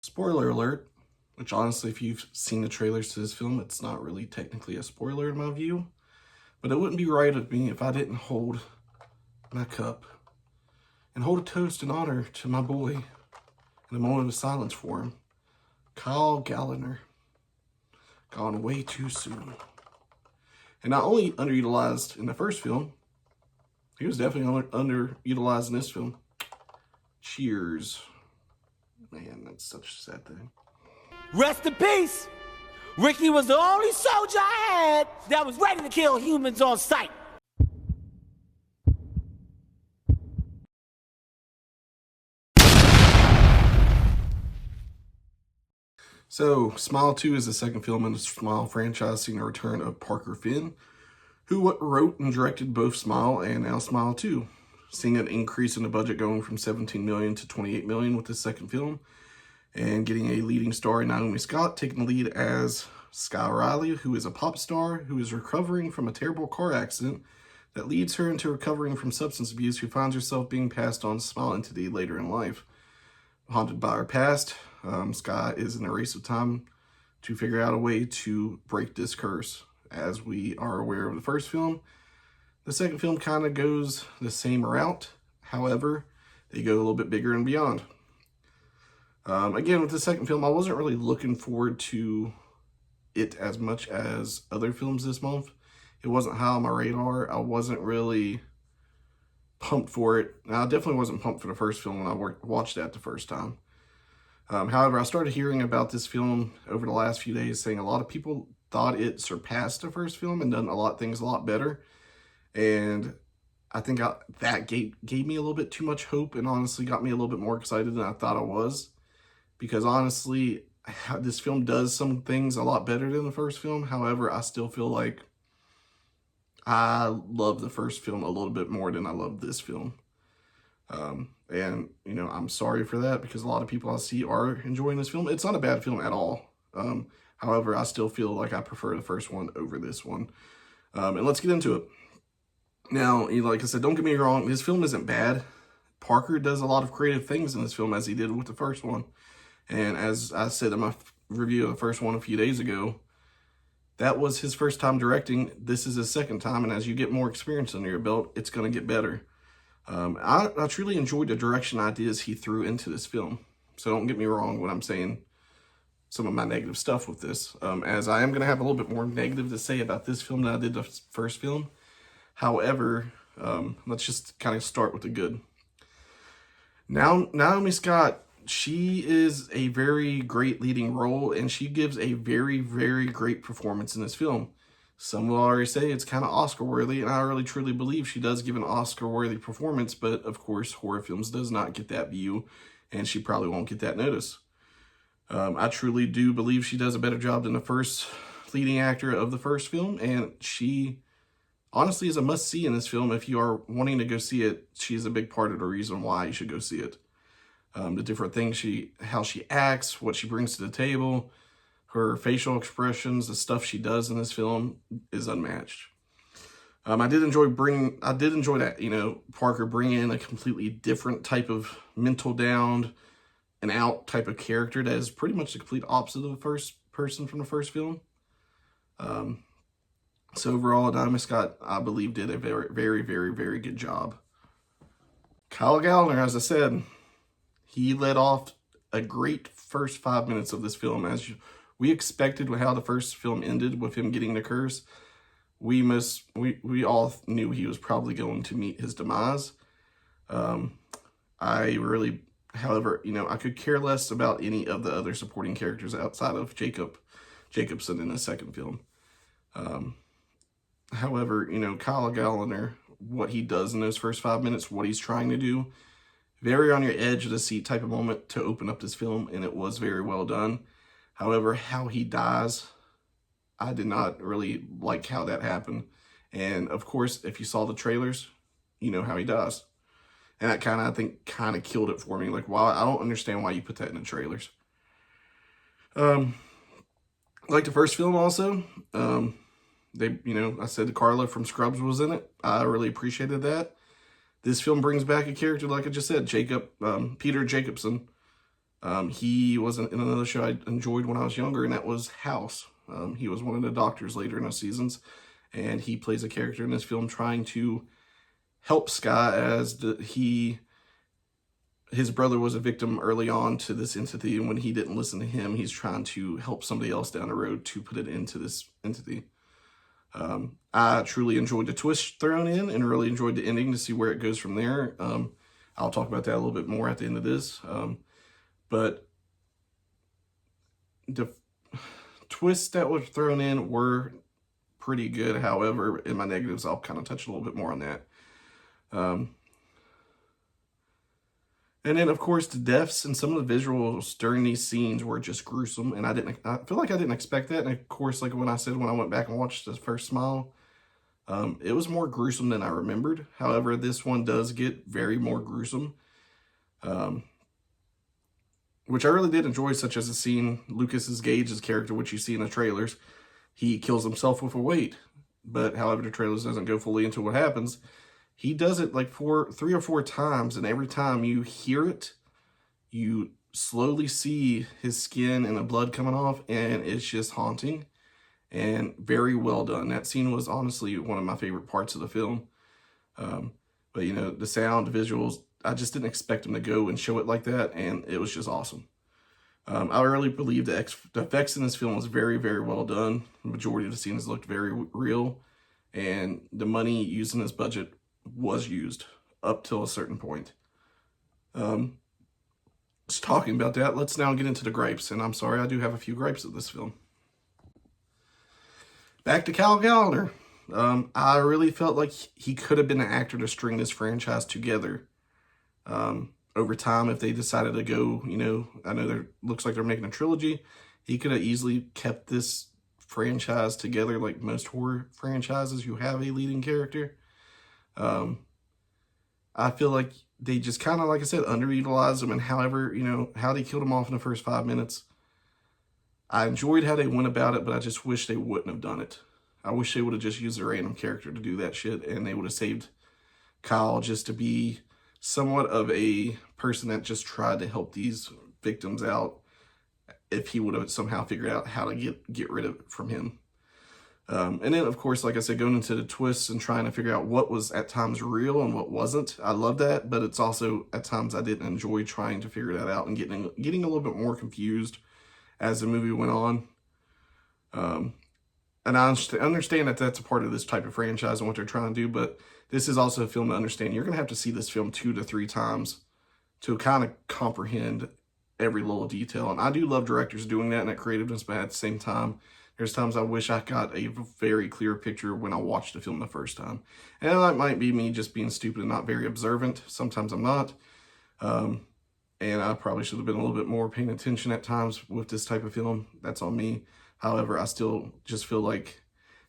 Spoiler alert, which honestly, if you've seen the trailers to this film, it's not really technically a spoiler in my view. But it wouldn't be right of me if I didn't hold my cup and hold a toast in honor to my boy in a moment of silence for him. Kyle Gallner, gone way too soon. And not only underutilized in the first film, he was definitely underutilized in this film. Cheers. Man, that's such a sad thing. Rest in peace! Ricky was the only soldier I had that was ready to kill humans on sight. So, Smile 2 is the second film in the Smile franchise, seeing the return of Parker Finn, who wrote and directed both Smile and now Smile 2. Seeing an increase in the budget going from $17 million to $28 million with this second film, and getting a leading star in Naomi Scott, taking the lead as Sky Riley, who is a pop star who is recovering from a terrible car accident that leads her into recovering from substance abuse, who finds herself being passed on Smile entity later in life. Haunted by her past, Sky is in a race of time to figure out a way to break this curse. As we are aware of the first film, the second film kind of goes the same route. However, they go a little bit bigger and beyond. Again, with the second film, I wasn't really looking forward to it as much as other films this month. It wasn't high on my radar. I wasn't really pumped for it. Now, I definitely wasn't pumped for the first film when I watched that the first time. However, I started hearing about this film over the last few days, saying a lot of people thought it surpassed the first film and done things a lot better. And I think that gave me a little bit too much hope, and honestly got me a little bit more excited than I thought I was. Because honestly, this film does some things a lot better than the first film. However, I still feel like I love the first film a little bit more than I love this film. And, you know, I'm sorry for that, because a lot of people I see are enjoying this film. It's not a bad film at all. However, I still feel like I prefer the first one over this one. And let's get into it. Now, you know, like I said, don't get me wrong, this film isn't bad. Parker does a lot of creative things in this film, as he did with the first one. And as I said in my review of the first one a few days ago, that was his first time directing. This is his second time, and as you get more experience under your belt, it's going to get better. I truly enjoyed the direction ideas he threw into this film. So don't get me wrong when I'm saying some of my negative stuff with this, as I am going to have a little bit more negative to say about this film than I did the first film. However, let's just kind of start with the good. Now, Naomi Scott, she is a very great leading role, and she gives a very, very great performance in this film. Some will already say it's kind of Oscar-worthy, and I really truly believe she does give an Oscar-worthy performance, but of course, horror films does not get that view, and she probably won't get that notice. I truly do believe she does a better job than the first leading actor of the first film, and she honestly is a must-see in this film. If you are wanting to go see it, she's a big part of the reason why you should go see it. The different things how she acts, what she brings to the table, her facial expressions, the stuff she does in this film is unmatched. I did enjoy that, you know, Parker bringing in a completely different type of mental down and out type of character that is pretty much the complete opposite of the first person from the first film. So overall, Naomi Scott, I believe, did a very, very, very, very good job. Kyle Gallner, as I said, he led off a great first 5 minutes of this film. As we expected with how the first film ended with him getting the curse, we all knew he was probably going to meet his demise. However, you know, I could care less about any of the other supporting characters outside of Jacobson in the second film. However, you know, Kyle Gallner, what he does in those first 5 minutes, what he's trying to do, very on your edge of the seat type of moment to open up this film, and it was very well done. However, how he dies, I did not really like how that happened. And of course, if you saw the trailers, you know how he dies. And that I think killed it for me. Like, wow, I don't understand why you put that in the trailers. Like the first film also, I said Carla from Scrubs was in it. I really appreciated that. This film brings back a character, like I just said, Peter Jacobson, He was in another show I enjoyed when I was younger, and that was House. He was one of the doctors later in the seasons, and he plays a character in this film trying to help Sky as his brother was a victim early on to this entity, and when he didn't listen to him, he's trying to help somebody else down the road to put it into this entity. I truly enjoyed the twist thrown in and really enjoyed the ending to see where it goes from there. I'll talk about that a little bit more at the end of this. But the twists that were thrown in were pretty good. However, in my negatives, I'll kind of touch a little bit more on that. And then, of course, the deaths and some of the visuals during these scenes were just gruesome, and I feel like I didn't expect that. And of course, like when I said when I went back and watched the first Smile, it was more gruesome than I remembered. However, this one does get very more gruesome, which I really did enjoy, such as the scene Lucas Gage's character, which you see in the trailers. He kills himself with a weight, but however, the trailers doesn't go fully into what happens. He does it like 3 or 4 times, and every time you hear it, you slowly see his skin and the blood coming off, and it's just haunting and very well done. That scene was honestly one of my favorite parts of the film. But, you know, the sound, the visuals, I just didn't expect him to go and show it like that, and it was just awesome. I really believe the effects in this film was very, very well done. The majority of the scenes looked very real, and the money used in this budget was used up till a certain point. Just talking about that, let's now get into the gripes. And I'm sorry, I do have a few gripes of this film. Back to Kyle Gallagher. I really felt like he could have been an actor to string this franchise together over time if they decided to go, you know, I know there looks like they're making a trilogy. He could have easily kept this franchise together like most horror franchises. You have a leading character. I feel like they just kind of, like I said, underutilized him, and however, you know, how they killed him off in the first 5 minutes. I enjoyed how they went about it, but I just wish they wouldn't have done it. I wish they would have just used a random character to do that shit, and they would have saved Kyle just to be somewhat of a person that just tried to help these victims out if he would have somehow figured out how to get rid of it from him. And then, of course, like I said, going into the twists and trying to figure out what was at times real and what wasn't. I love that, but it's also at times I didn't enjoy trying to figure that out and getting a little bit more confused as the movie went on. And I understand that that's a part of this type of franchise and what they're trying to do, but this is also a film to understand. You're going to have to see this film 2 to 3 times to kind of comprehend every little detail. And I do love directors doing that and that creativeness, but at the same time, there's times I wish I got a very clear picture when I watched the film the first time. And that might be me just being stupid and not very observant. Sometimes I'm not. And I probably should have been a little bit more paying attention at times with this type of film. That's on me. However, I still just feel like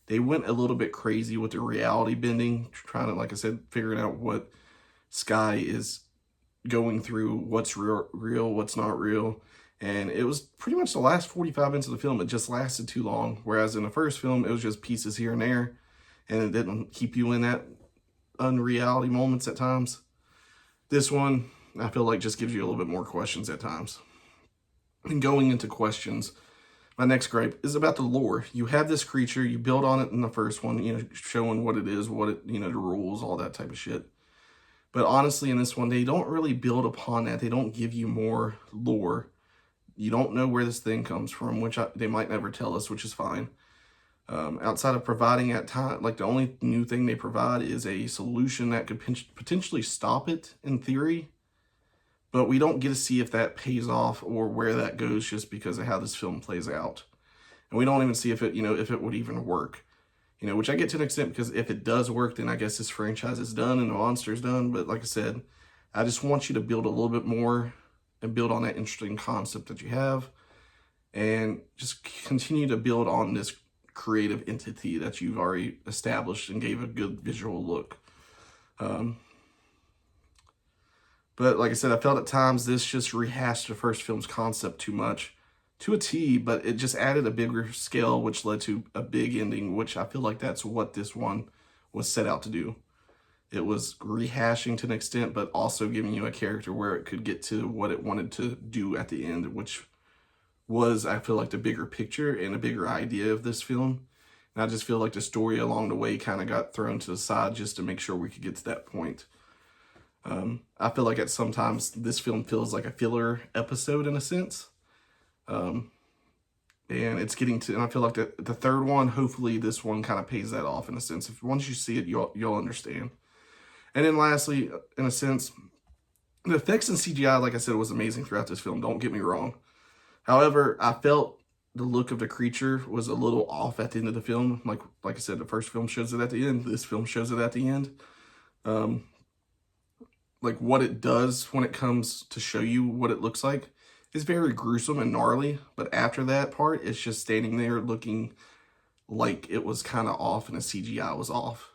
they went a little bit crazy with the reality bending, trying to, like I said, figuring out what Sky is going through, what's real, what's not real. And it was pretty much the last 45 minutes of the film. It just lasted too long. Whereas in the first film, it was just pieces here and there. And it didn't keep you in that unreality moments at times. This one, I feel like just gives you a little bit more questions at times. And going into questions, my next gripe is about the lore. You have this creature, you build on it in the first one, you know, showing what it is, what it, you know, the rules, all that type of shit. But honestly, in this one, they don't really build upon that. They don't give you more lore. You don't know where this thing comes from, which they might never tell us, which is fine. Outside of providing at time, like the only new thing they provide is a solution that could potentially stop it in theory. But we don't get to see if that pays off or where that goes just because of how this film plays out. And we don't even see if it, you know, if it would even work. You know, which I get to an extent because if it does work, then I guess this franchise is done and the monster's done. But like I said, I just want you to build a little bit more and build on that interesting concept that you have and just continue to build on this creative entity that you've already established and gave a good visual look. But like I said, I felt at times this just rehashed the first film's concept too much to a T, but it just added a bigger scale, which led to a big ending, which I feel like that's what this one was set out to do. It was rehashing to an extent, but also giving you a character where it could get to what it wanted to do at the end, which was, I feel like, the bigger picture and a bigger idea of this film. And I just feel like the story along the way kind of got thrown to the side just to make sure we could get to that point. I feel like at sometimes this film feels like a filler episode in a sense. And it's getting to, and I feel like the third one, hopefully this one kind of pays that off in a sense. If once you see it, you'll understand. And then lastly, in a sense, the effects and CGI, like I said, was amazing throughout this film. Don't get me wrong. However, I felt the look of the creature was a little off at the end of the film. Like I said, the first film shows it at the end. This film shows it at the end. Like what it does when it comes to show you what it looks like is very gruesome and gnarly. But after that part, it's just standing there looking like it was kind of off and the CGI was off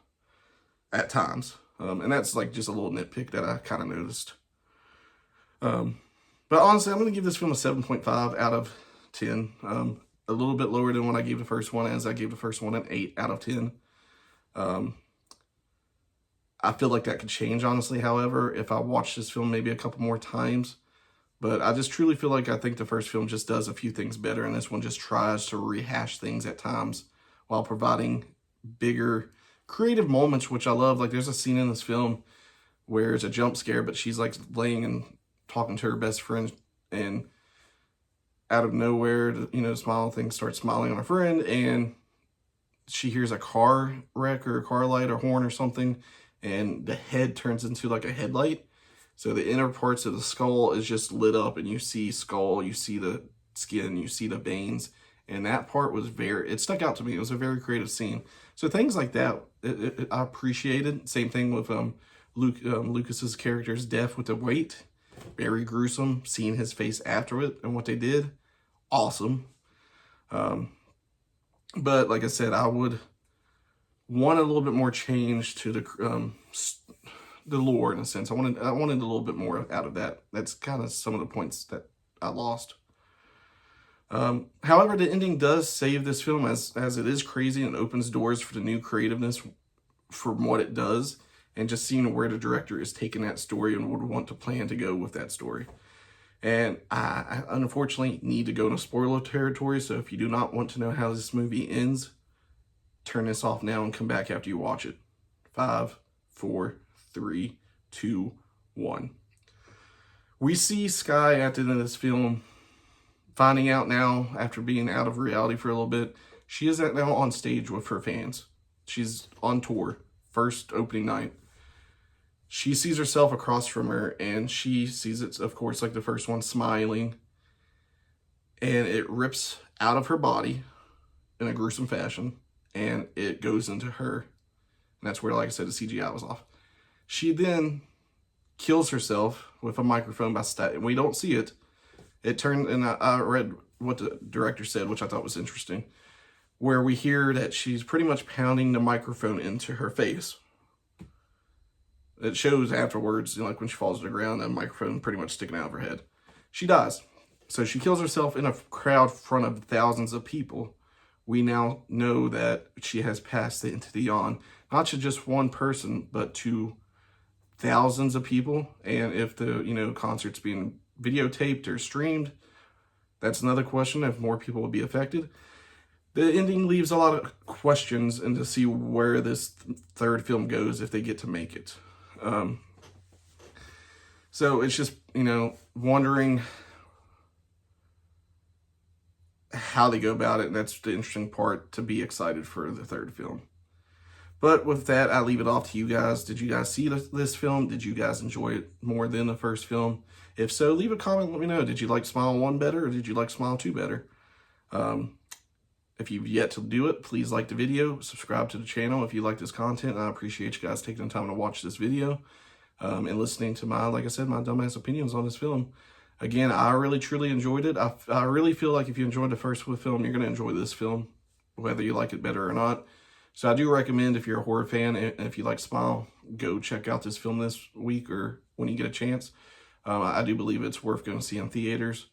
at times. And that's like just a little nitpick that I kind of noticed. But honestly, I'm going to give this film a 7.5 out of 10. A little bit lower than what I gave the first one, as I gave the first one an 8 out of 10. I feel like that could change, honestly, however, if I watch this film maybe a couple more times. But I just truly feel like I think the first film just does a few things better, and this one just tries to rehash things at times while providing bigger creative moments, which I love. Like, there's a scene in this film where it's a jump scare, but she's like laying and talking to her best friend, and out of nowhere, you know, Smile thing starts smiling on her friend, and she hears a car wreck or a car light or horn or something, and the head turns into like a headlight. So the inner parts of the skull is just lit up, and you see skull, you see the skin, you see the veins, and that part was it stuck out to me. It was a very creative scene. So things like that, I appreciated. Same thing with Lucas's character's death with the weight. Very gruesome. Seeing his face after it and what they did, awesome. But like I said, I would want a little bit more change to the lore in a sense. I wanted a little bit more out of that. That's kind of some of the points that I lost. However, the ending does save this film as it is crazy and opens doors for the new creativeness from what it does, and just seeing where the director is taking that story and would want to plan to go with that story. And I unfortunately need to go into spoiler territory, so if you do not want to know how this movie ends, turn this off now and come back after you watch it. 5, 4, 3, 2, 1. We see Skye at the end of this film finding out now, after being out of reality for a little bit, she is now on stage with her fans. She's on tour, first opening night. She sees herself across from her, and she sees it, of course, like the first one, smiling. And it rips out of her body in a gruesome fashion, and it goes into her. And that's where, like I said, the CGI was off. She then kills herself with a microphone by and we don't see it. It turned, and I read what the director said, which I thought was interesting, where we hear that she's pretty much pounding the microphone into her face. It shows afterwards, you know, like when she falls to the ground, that microphone pretty much sticking out of her head. She dies. So she kills herself in a crowd in front of thousands of people. We now know that she has passed into the beyond, not to just one person, but to thousands of people. And if the, you know, concert's being videotaped or streamed, that's another question, if more people would be affected. The ending leaves a lot of questions, and to see where this third film goes if they get to make it. So it's just, you know, wondering how they go about it, and that's the interesting part, to be excited for the third film. But with that, I leave it off to you guys. Did you guys see this film? Did you guys enjoy it more than the first film? If so, leave a comment, let me know. Did you like Smile 1 better, or did you like Smile 2 better? If you've yet to do it, please like the video, subscribe to the channel if you like this content. I appreciate you guys taking the time to watch this video and listening to my, like I said, my dumbass opinions on this film. Again, I really, truly enjoyed it. I really feel like if you enjoyed the first film, you're going to enjoy this film, whether you like it better or not. So I do recommend, if you're a horror fan and if you like Smile, go check out this film this week or when you get a chance. I do believe it's worth going to see in theaters.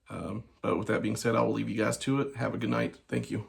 But with that being said, I will leave you guys to it. Have a good night. Thank you.